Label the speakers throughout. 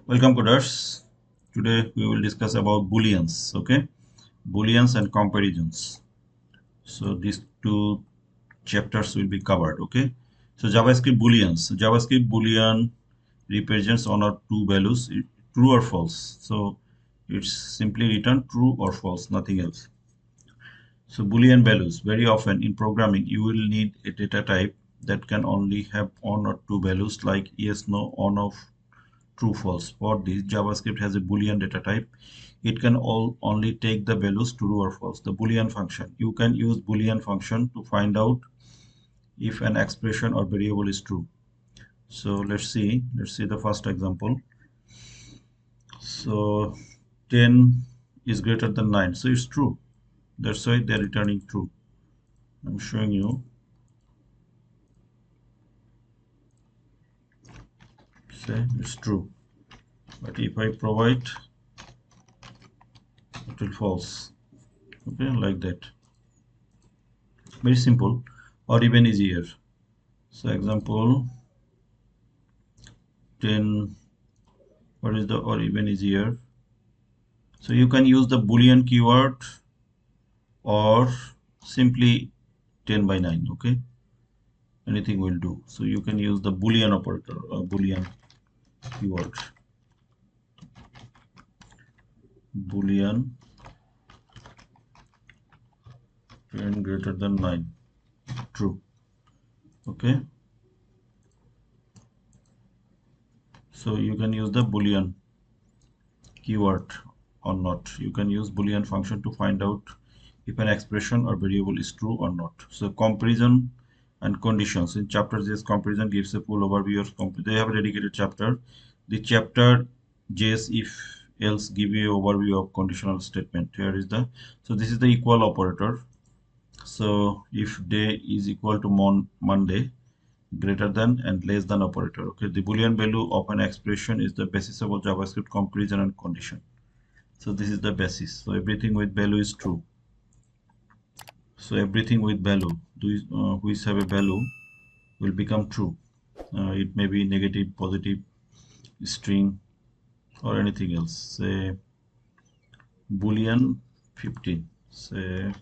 Speaker 1: Welcome coders. Today we will discuss about booleans. Okay, booleans and comparisons. So these two chapters will be covered. Okay, so JavaScript booleans. So JavaScript boolean represents one or two values, true or false. So it's simply written true or false, nothing else. So boolean values. Very often in programming, you will need a data type that can only have one or two values like yes, no, on, off, true, false. For this, JavaScript has a Boolean data type. It can only take the values true or false. The Boolean function. You can use Boolean function to find out if an expression or variable is true. So let's see the first example. So 10 is greater than 9. So it's true. That's why they're returning true. I'm showing you. Say it's true. But if I provide, it will false. Okay, like that. Very simple, or even easier. So example 10, what is the or even easier? So you can use the Boolean keyword or simply 10 by 9. Okay, anything will do. So you can use the Boolean operator or Boolean keyword. Boolean 10 greater than 9, true. Okay, so you can use the Boolean keyword or not. You can use Boolean function to find out if an expression or variable is true or not. So comparison and conditions. In chapter JS, comparison gives a full overview of they have a dedicated chapter. The chapter JS if else give you an overview of conditional statement. Here is the so this is the equal operator. So if day is equal to Monday, greater than and less than operator. Okay, the Boolean value of an expression is the basis of JavaScript comparison and condition. So this is the basis. So everything with value is true. So everything with value, which have a value, will become true. It may be negative, positive, string, or anything else. Say Boolean 15. Say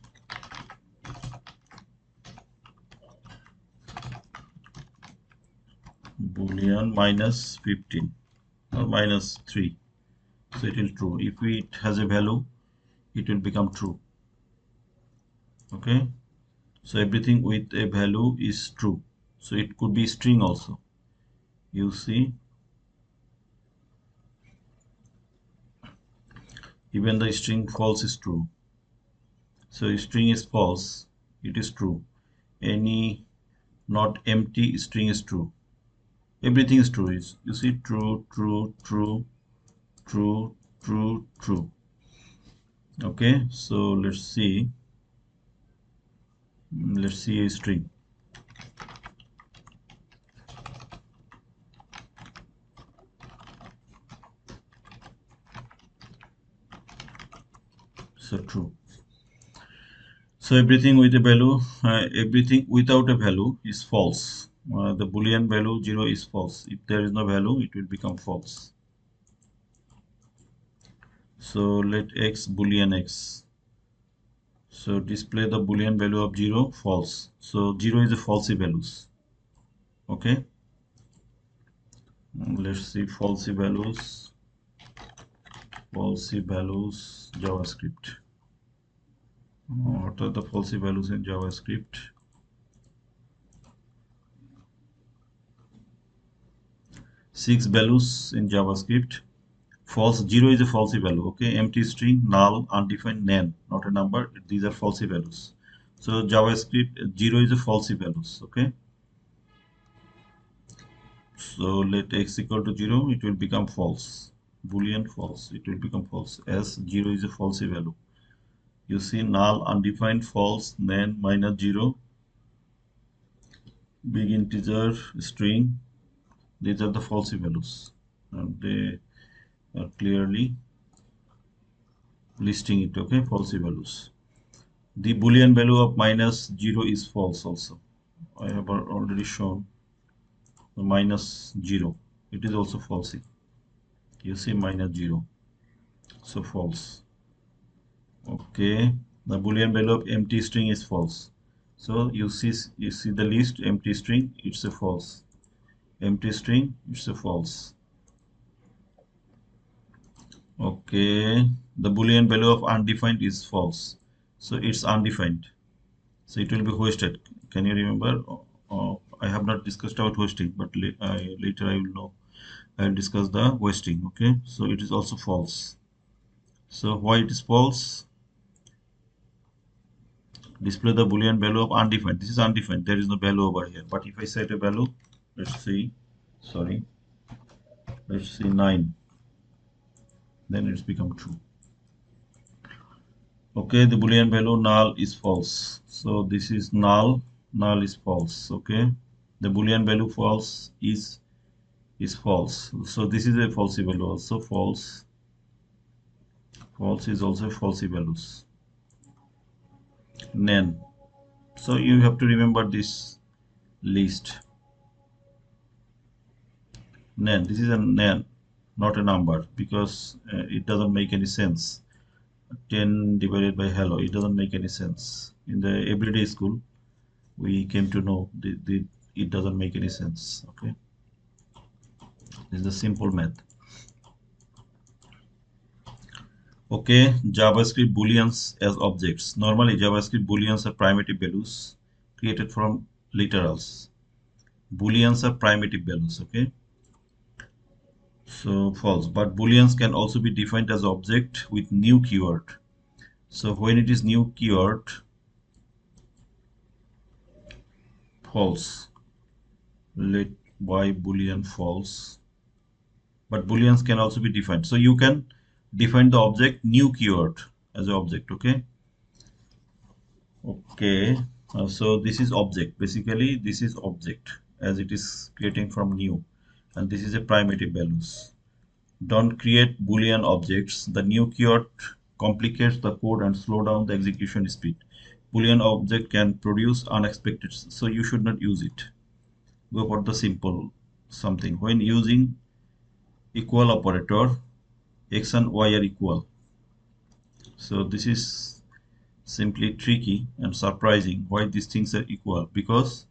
Speaker 1: Boolean minus 15 or minus 3. So it is true. If it has a value, it will become true. Okay. So everything with a value is true. So it could be string also. You see, even the string false is true. So string is false, it is true. Any not empty string is true. Everything is true. You see, true, true, true, true, true, true. Okay, so let's see. Let's see a string. So true. So everything with a value, everything without a value is false. The Boolean value 0 is false. If there is no value, it will become false. So let x Boolean x. So display the Boolean value of 0, false. So 0 is a falsy values. Okay. Let's see falsy values. Falsy values JavaScript. What are the falsy values in JavaScript? Six values in JavaScript. False 0 is a falsy value. Okay. Empty string, null, undefined, none, not a number. These are falsy values. So JavaScript 0 is a falsy values. Okay. So let x equal to 0, it will become false. Boolean false, it will become false as 0 is a falsy value. You see null, undefined, false, none, minus 0, big integer, string. These are the falsy values. And they are clearly listing it, okay, falsy values. The Boolean value of minus 0 is false also. I have already shown the minus 0. It is also falsy. You see -0, so false. Okay, the boolean value of empty string is false. So you see the list empty string, it's a false. Empty string, it's a false. Okay, the boolean value of undefined is false. So it's undefined. So it will be hosted. Can you remember? I have not discussed about hosting, but later I will know. I will discuss the hosting. Okay, so it is also false. So why it is false? Display the boolean value of undefined. This is undefined. There is no value over here. But if I set a value, let's see. Sorry, let's see 9. Then it's become true. Okay, the boolean value null is false. So this is null. Null is false. Okay, the boolean value false is false. So this is a false value also. False. False is also false values. Nan. So you have to remember this list. Nan. This is a nan, not a number, because it doesn't make any sense. 10 divided by hello, it doesn't make any sense. In the everyday school, we came to know it doesn't make any sense. Okay, this is the simple math. Okay, JavaScript booleans as objects. Normally, JavaScript booleans are primitive values created from literals. Booleans are primitive values. Okay, so false. But booleans can also be defined as object with new keyword. So when it is new keyword, false. Let by boolean false. But booleans can also be defined. So you can define the object new keyword as an object. Okay. Okay. So this is object. Basically, this is object as it is creating from new, and this is a primitive values. Don't create boolean objects. The new keyword complicates the code and slow down the execution speed. Boolean object can produce unexpected, so you should not use it. Go for the simple something. When using equal operator, x and y are equal. So this is simply tricky and surprising why these things are equal, because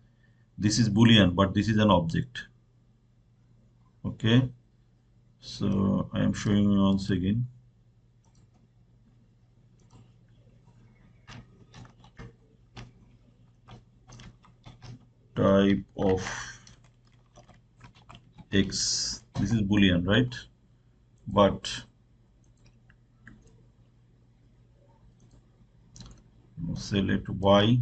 Speaker 1: this is boolean but this is an object. Okay, so I am showing you once again. Type of x, this is boolean, right? But select y,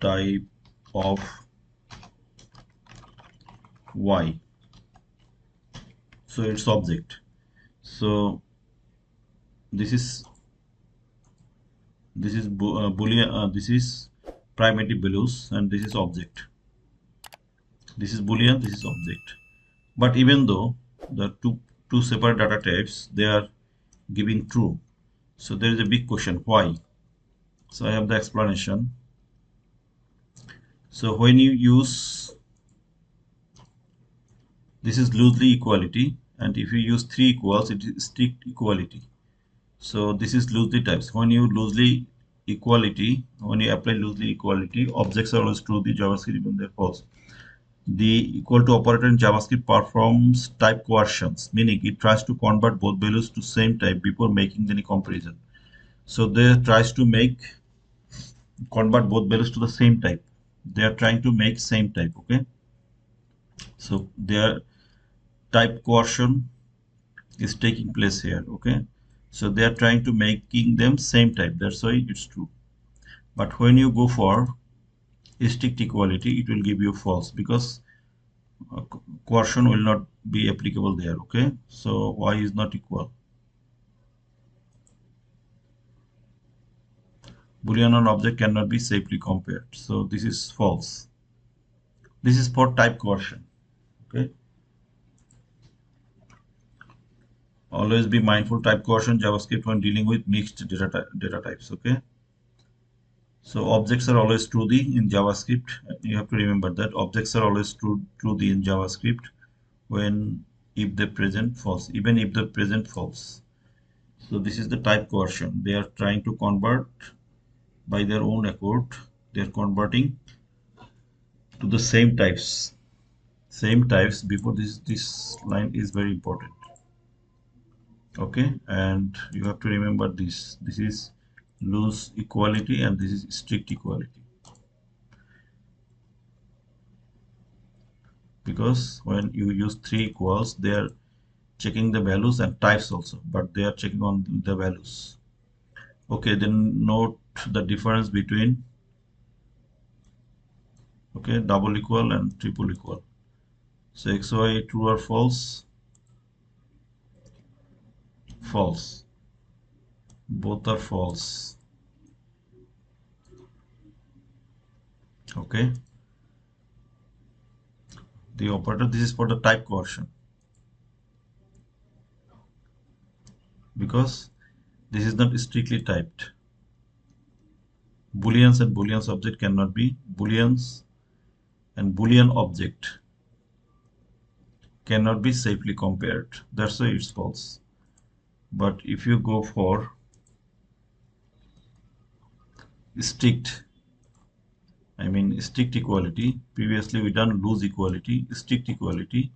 Speaker 1: type of y, so it's object. So this is boolean, this is primitive values, and this is object. This is boolean, this is object. But even though the two separate data types, they are giving true, so there is a big question, why? So I have the explanation. So when you use, this is loosely equality, and if you use 3 equals, it is strict equality. So this is loosely types. When you apply loosely equality, objects are always true, the JavaScript even they're false. The equal to operator in JavaScript performs type coercions, meaning it tries to convert both values to same type before making any comparison. So they tries to convert both values to the same type. They are trying to make same type. Okay, so their type coercion is taking place here. Okay, so they are trying to making them same type. That's why it's true. But when you go for strict equality, it will give you false, because coercion will not be applicable there. Okay, so y is not equal. Boolean and object cannot be safely compared, so this is false. This is for type coercion. Okay, always be mindful, type coercion JavaScript when dealing with mixed data types. Okay, So objects are always true in JavaScript. You have to remember that objects are always true in JavaScript when if they present false, even if they present false. So this is the type coercion. They are trying to convert by their own accord. They are converting to the same types. Same types before this line is very important. Okay, and you have to remember this. This is loose equality and this is strict equality. Because when you use three equals, they are checking the values and types also, but they are checking on the values. Okay, then note the difference between double equal and triple equal. So xy true or false? False. Both are false. Okay. The operator, this is for the type coercion because this is not strictly typed. Booleans and Booleans object cannot be Booleans and Boolean object cannot be safely compared. That's why it's false. But if you go for strict, strict equality, previously we done loose equality, strict equality,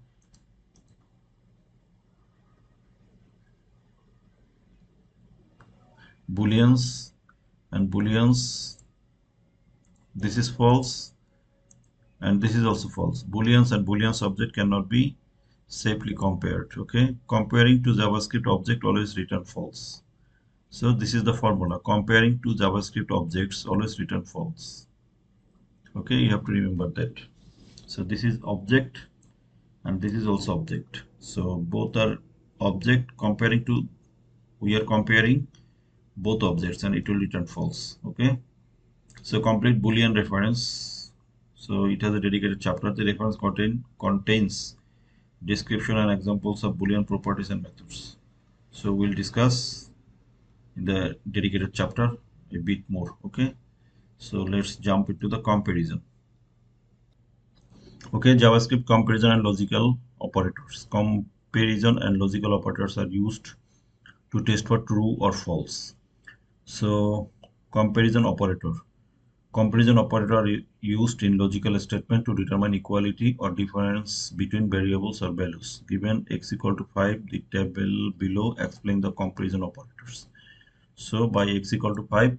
Speaker 1: Booleans and Booleans, this is false and this is also false. Booleans and Booleans object cannot be safely compared. Okay, comparing to JavaScript object always return false. So this is the formula. Comparing to JavaScript objects always return false. Okay, you have to remember that. So this is object and this is also object. So both are object. Comparing to, we are comparing both objects and it will return false. Okay. So complete Boolean reference. So it has a dedicated chapter. The reference contains description and examples of Boolean properties and methods. So we'll discuss in the dedicated chapter a bit more. Okay. So let's jump into the comparison. Okay, JavaScript comparison and logical operators. Comparison and logical operators are used to test for true or false. So comparison operator. Comparison operator are used in logical statement to determine equality or difference between variables or values. Given x equal to 5, the table below explains the comparison operators. So by x equal to 5,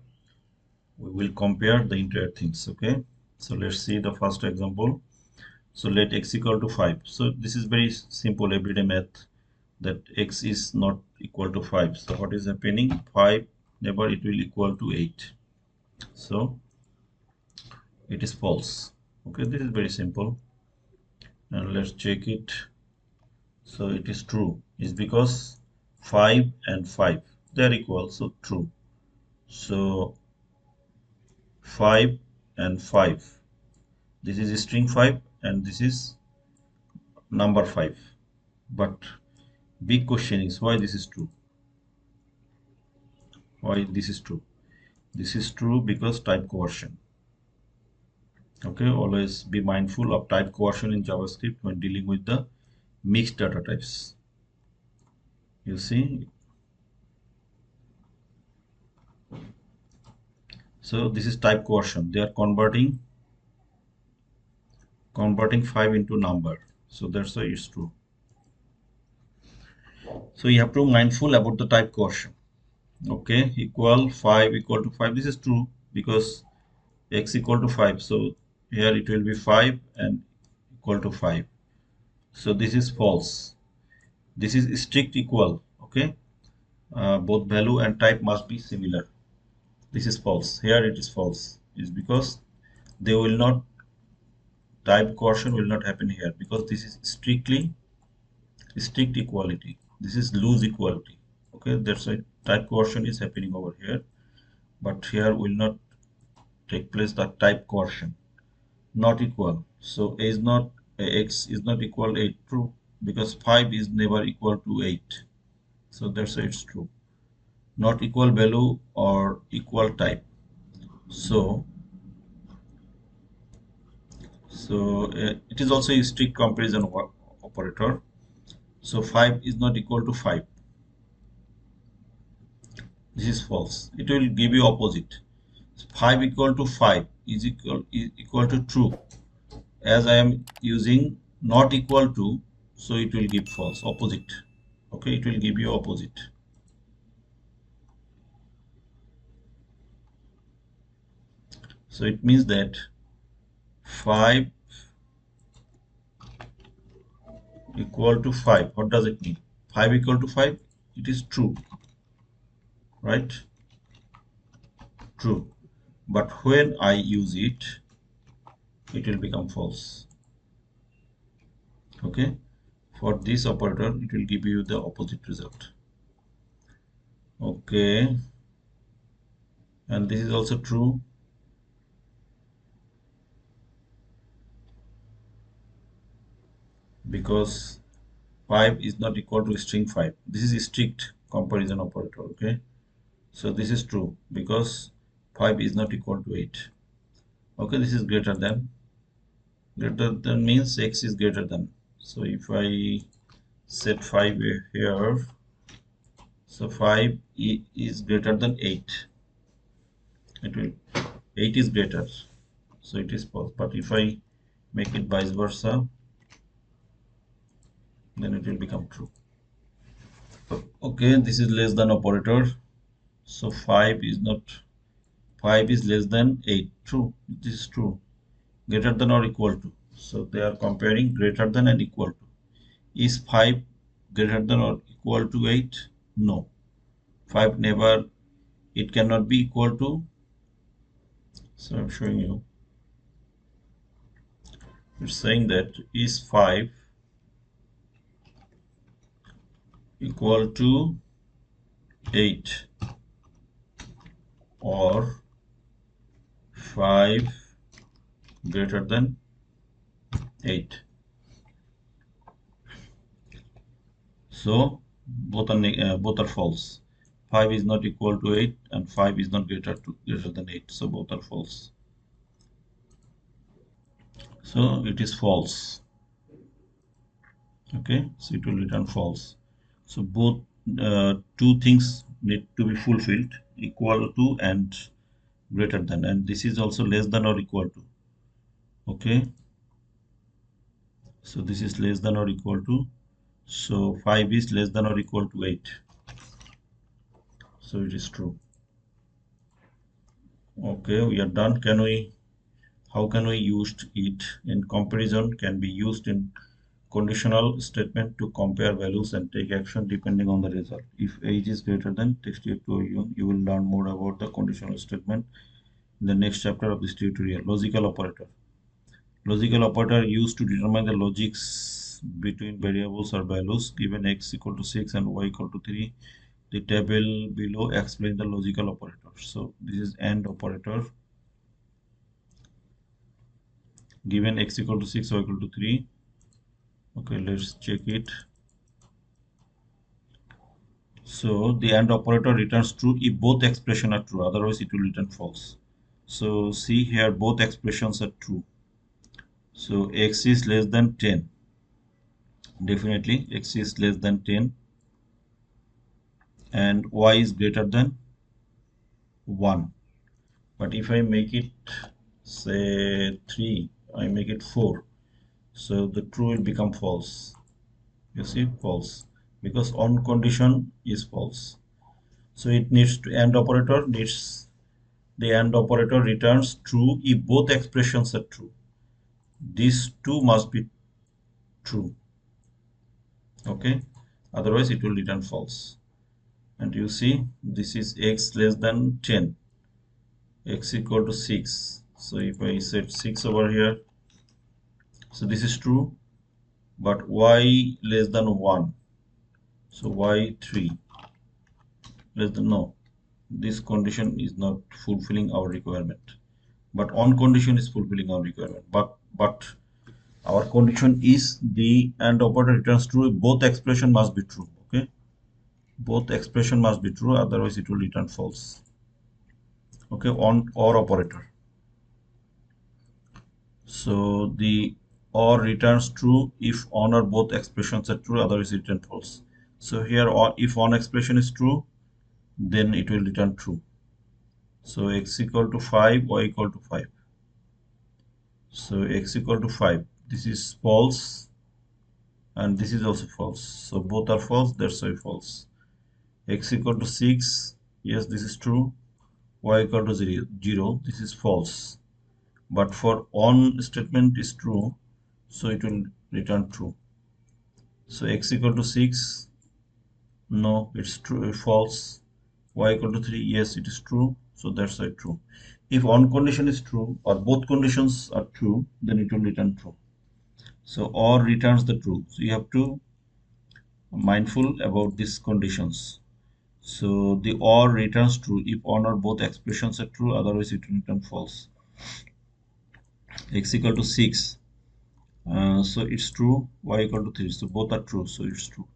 Speaker 1: we will compare the entire things. Okay, so let's see the first example. So let x equal to 5. So this is very simple everyday math that x is not equal to 5. So what is happening? 5 never it will equal to 8. So it is false. Okay, this is very simple. Now let's check it. So it is true. It's because 5 and 5 they are equal, so true. So 5 and 5. This is string 5 and this is number 5. But big question is why this is true? Why this is true? This is true because type coercion. Okay, always be mindful of type coercion in JavaScript when dealing with the mixed data types. You see, so this is type coercion. They are converting 5 into number. So that's why it's true. So you have to be mindful about the type coercion. Okay, equal 5 equal to 5. This is true because x equal to 5. So here it will be 5 and equal to 5. So this is false. This is strict equal. Okay, both value and type must be similar. This is false. Here it is false. Is because they will not, type coercion will not happen here because this is strictly strict equality. This is loose equality. Okay, that's why type coercion is happening over here, but here will not take place the type coercion. Not equal. So a is not x is not equal to 8. True, because 5 is never equal to 8. So that's why it's true. Not equal value or equal type. So it is also a strict comparison operator. So 5 is not equal to 5. This is false. It will give you opposite. 5 equal to 5 is equal to true. As I am using not equal to, so it will give false, opposite. Okay, it will give you opposite. So it means that 5 equal to 5. What does it mean? 5 equal to 5, it is true, right? True. But when I use it, it will become false. Okay, for this operator, it will give you the opposite result. Okay, and this is also true. Because 5 is not equal to string 5. This is a strict comparison operator. Okay, so this is true because 5 is not equal to 8. Okay, this is greater than. Greater than means x is greater than. So if I set 5 here, so 5 is greater than 8. It will 8 is greater, so it is false. But if I make it vice versa, then it will become true. Okay, this is less than operator. So 5 is not 5 is less than 8. True. This is true. Greater than or equal to. So they are comparing greater than and equal to. Is 5 greater than or equal to 8? No. 5 never, it cannot be equal to. So I'm showing you. It's saying that is 5 equal to 8 or 5 greater than 8. So both are false. 5 is not equal to 8 and 5 is not greater than 8. So both are false. So it is false. Okay, so it will return false. So both two things need to be fulfilled, equal to and greater than, and this is also less than or equal to. Okay, so this is less than or equal to. So 5 is less than or equal to 8. So it is true. Okay, we are done. How can we use it in comparison? Can be used in conditional statement to compare values and take action depending on the result. If age is greater than text to you will learn more about the conditional statement in the next chapter of this tutorial. Logical operator. Logical operator used to determine the logics between variables or values. Given x equal to 6 and y equal to 3, the table below explains the logical operator. So this is AND operator. Given x equal to 6, y equal to 3. Okay, let's check it. So the AND operator returns true if both expressions are true, otherwise it will return false. So see here, both expressions are true. So x is less than 10. Definitely x is less than 10 and y is greater than 1. But if I make it say 3, I make it 4. So the true will become false. You see, false, because on condition is false. So it needs to AND operator needs the AND operator returns true if both expressions are true. These two must be true. Okay, otherwise it will return false. And you see, this is x less than 10, x equal to 6. So if I set 6 over here, so this is true, but y less than 1. So y 3 less than, no, this condition is not fulfilling our requirement, but on condition is fulfilling our requirement. But our condition is the AND operator returns true if both expression must be true. Okay, both expression must be true, otherwise it will return false. Okay, on or operator. So the or returns true if on or both expressions are true, otherwise it return false. So here, or if on expression is true, then it will return true. So x equal to 5, y equal to 5. So x equal to 5. This is false and this is also false. So both are false, that's why false. X equal to 6. Yes, this is true. Y equal to 0. This is false. But for on statement is true, so it will return true. So x equal to 6. No, it's true, false. Y equal to 3. Yes, it is true. So that's why true. If one condition is true or both conditions are true, then it will return true. So or returns the true. So you have to mindful about these conditions. So the or returns true if one or both expressions are true, otherwise it will return false. X equal to 6. So it's true. Y equal to 3. So both are true. So it's true.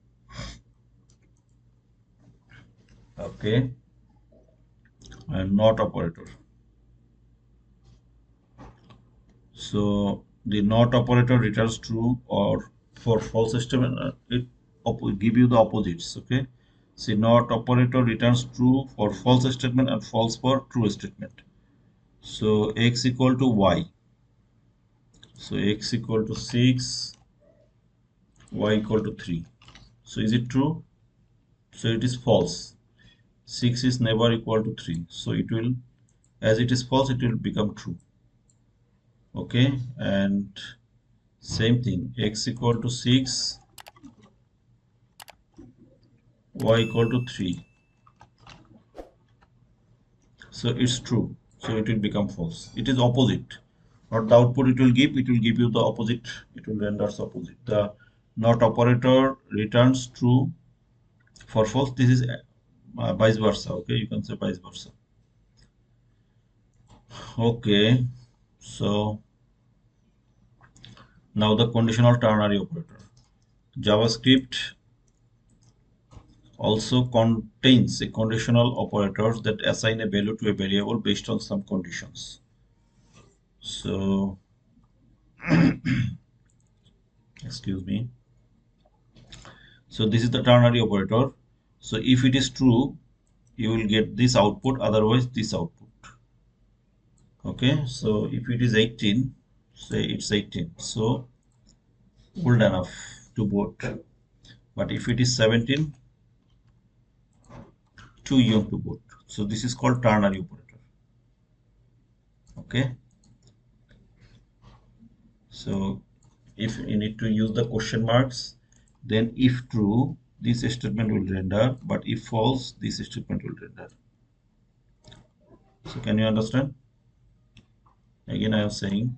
Speaker 1: Okay. And not operator. So the not operator returns true or for false statement, it give you the opposites. Okay. See, not operator returns true for false statement and false for true statement. So x equal to y. So x equal to 6, y equal to 3. So is it true? So it is false. 6 is never equal to 3. So it will, as it is false, it will become true. Okay. And same thing, x equal to 6, y equal to 3. So it's true. So it will become false. It is opposite. Not the output it will give you the opposite. It will render opposite. The not operator returns true for false. This is vice versa. Okay, you can say vice versa. Okay, so now the conditional ternary operator. JavaScript also contains a conditional operators that assign a value to a variable based on some conditions. So, excuse me. So this is the ternary operator. So if it is true, you will get this output, otherwise this output. Okay, so if it is 18, say it's 18, so old enough to vote. But if it is 17, too young to vote. So this is called ternary operator. Okay, so if you need to use the question marks, then if true, this statement will render, but if false, this statement will render. So can you understand? Again, I am saying,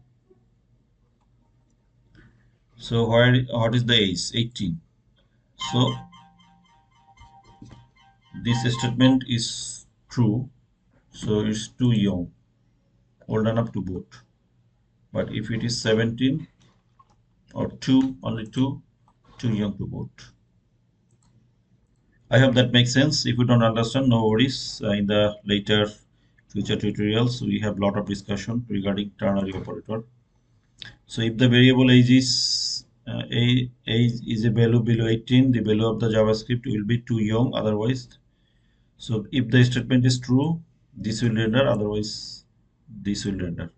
Speaker 1: so what is the age? 18. So this statement is true, so it's too young, old enough to vote. But if it is 17 or 2, only 2, too young to vote. I hope that makes sense. If you don't understand, no worries. In the later future tutorials, we have a lot of discussion regarding ternary operator. So if the variable age is age is a value below 18, the value of the JavaScript will be too young otherwise. So if the statement is true, this will render, otherwise this will render.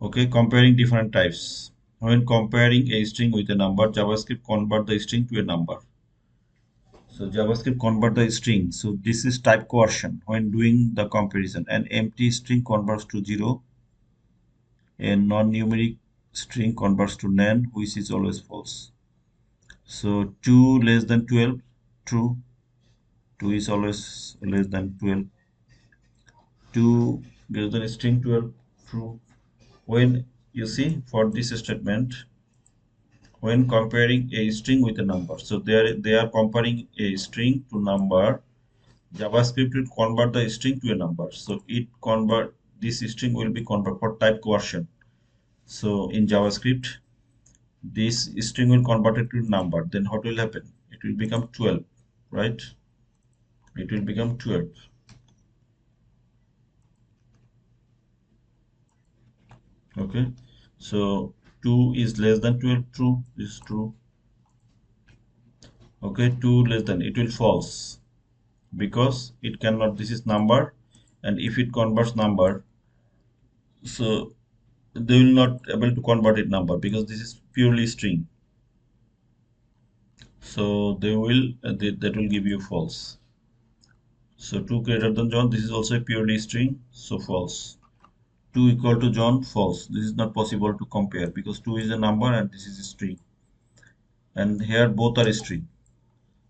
Speaker 1: Okay, comparing different types. When comparing a string with a number, JavaScript convert the string to a number. So JavaScript convert the string. So this is type coercion when doing the comparison. An empty string converts to 0. A non-numeric string converts to none, which is always false. So 2 less than 12, true. 2 is always less than 12. 2 greater than string 12, true. When you see for this statement, when comparing a string with a number, so they are comparing a string to number. JavaScript will convert the string to a number. So it convert this string will be converted for type coercion. So in JavaScript, this string will convert it to number. Then what will happen? It will become 12, right? It will become 12. Okay, so 2 is less than 12, true, this is true. Okay, 2 less than, it will false because it cannot, this is number, and if it converts number, so they will not able to convert it number because this is purely string. So they will that will give you false. So 2 greater than John, this is also a purely string, so false. 2 equal to John, false. This is not possible to compare because 2 is a number and this is a string. And here both are string.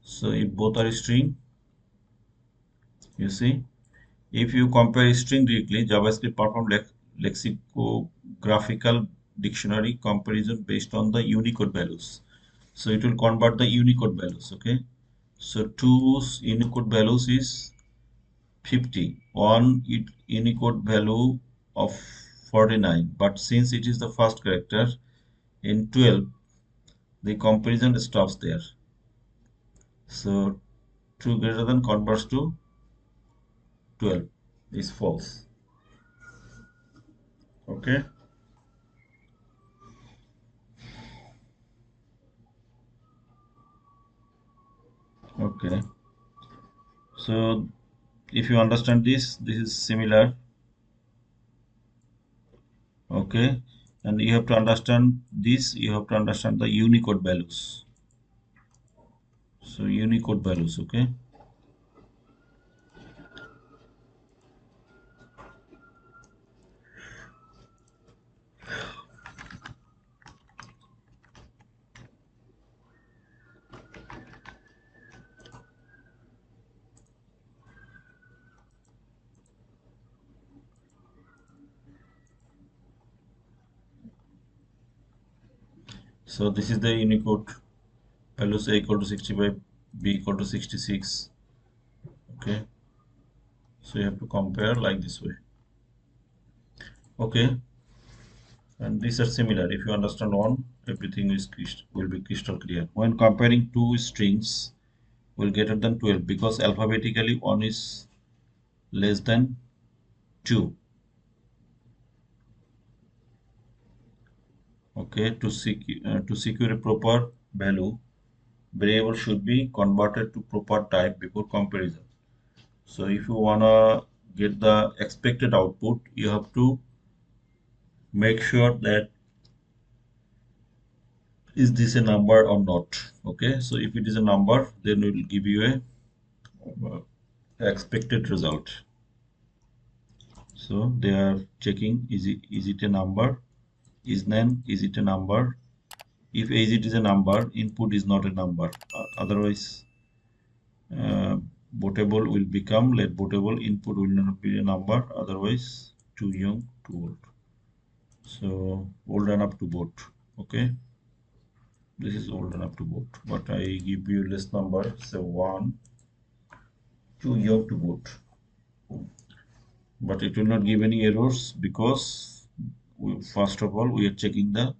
Speaker 1: So if both are string, you see, if you compare string directly, JavaScript perform lexicographical dictionary comparison based on the Unicode values. So it will convert the Unicode values, okay? So 2's Unicode values is 50, one Unicode value of 49, but since it is the first character in 12, the comparison stops there. So 2 greater than converts to 12 is false. Okay. Okay. So if you understand this, this is similar. Okay. And you have to understand this, you have to understand the Unicode values. So Unicode values, okay. So this is the Unicode values: A equal to 65, B equal to 66. Okay. So you have to compare like this way. Okay. And these are similar. If you understand one, everything is will be crystal clear. When comparing two strings, will greater than 12 because alphabetically one is less than 2. Okay, to secure a proper value, variable should be converted to proper type before comparison. So if you wanna get the expected output, you have to make sure that is this a number or not. Okay, so if it is a number, then it will give you a expected result. So they are checking, is it a number, is it a number. If is it is a number, input is not a number. Otherwise uh, bootable will become let bootable, input will not be a number, otherwise too young, too old. So old enough to boot. Okay, this is old enough to boot, but I give you list number, so 1, too young to boot. But it will not give any errors because first of all we are checking the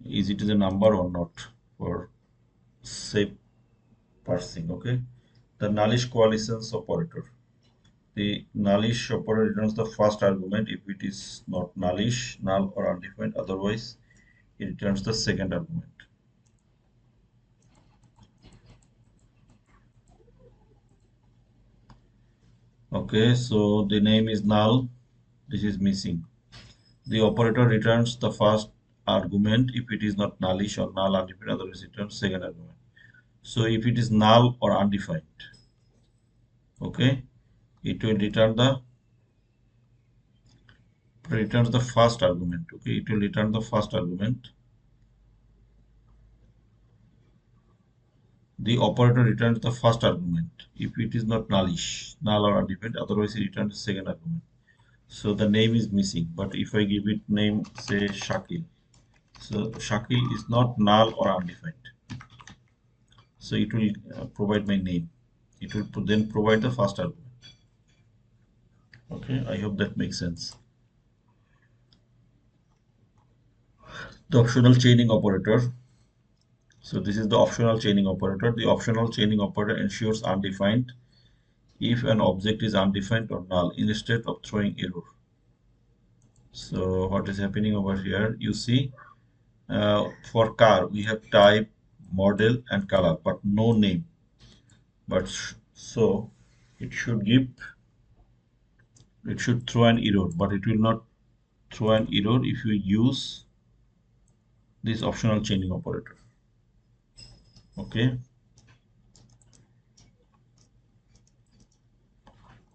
Speaker 1: is it is a number or not for safe parsing. Okay, the nullish coalitions operator. The nullish operator returns the first argument if it is not nullish, null or undefined. Otherwise, it returns the second argument. Okay, so the name is null. This is missing. The operator returns the first argument if it is not nullish or null undefined. Otherwise, it returns second argument. So if it is null or undefined, okay, it will returns the first argument. Okay, it will return the first argument. The operator returns the first argument if it is not nullish, null or undefined. Otherwise, it returns the second argument. So the name is missing. But if I give it name, say Shakil, so Shakil is not null or undefined. So it will provide my name. It will then provide the first argument. Okay, I hope that makes sense. The optional chaining operator. So this is the optional chaining operator. The optional chaining operator ensures undefined if an object is undefined or null instead of throwing error. So what is happening over here? You see, for car we have type, model, and color, but no name. But so it should give, it should throw an error, but it will not throw an error if you use this optional chaining operator. Okay,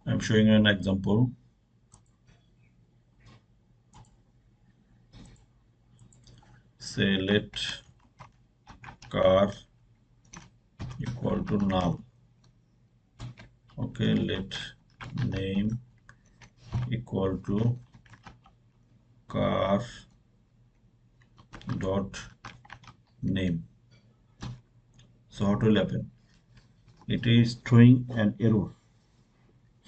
Speaker 1: I'm showing an example. Say let car equal to null. Okay, let name equal to car dot name. So what will happen? It is throwing an error.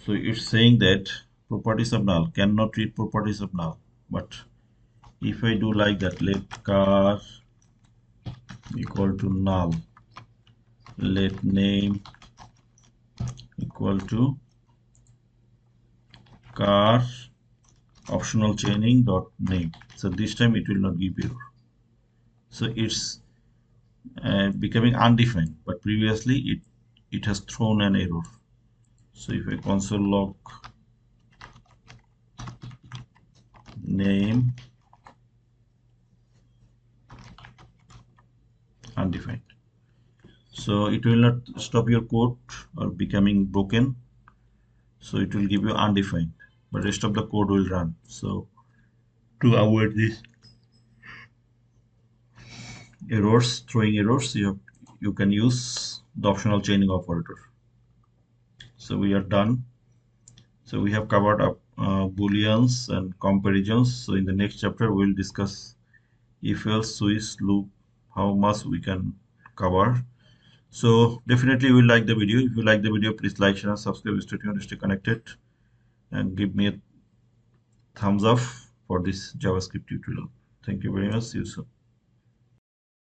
Speaker 1: So it's saying that properties of null cannot read properties of null. But if I do like that, let car equal to null, let name equal to car optional chaining dot name. So this time it will not give error. So it's becoming undefined, but previously it has thrown an error. So if I console log name undefined, so it will not stop your code or becoming broken. So it will give you undefined, but rest of the code will run. So to avoid this errors, throwing errors, you can use the optional chaining operator. So we are done. So we have covered up booleans and comparisons. So in the next chapter we'll discuss if else switch loop, how much we can cover. So definitely you will like the video. If you like the video, please like, share, and subscribe. Stay tuned, stay connected, and give me a thumbs up for this JavaScript tutorial. Thank you very much. See you soon.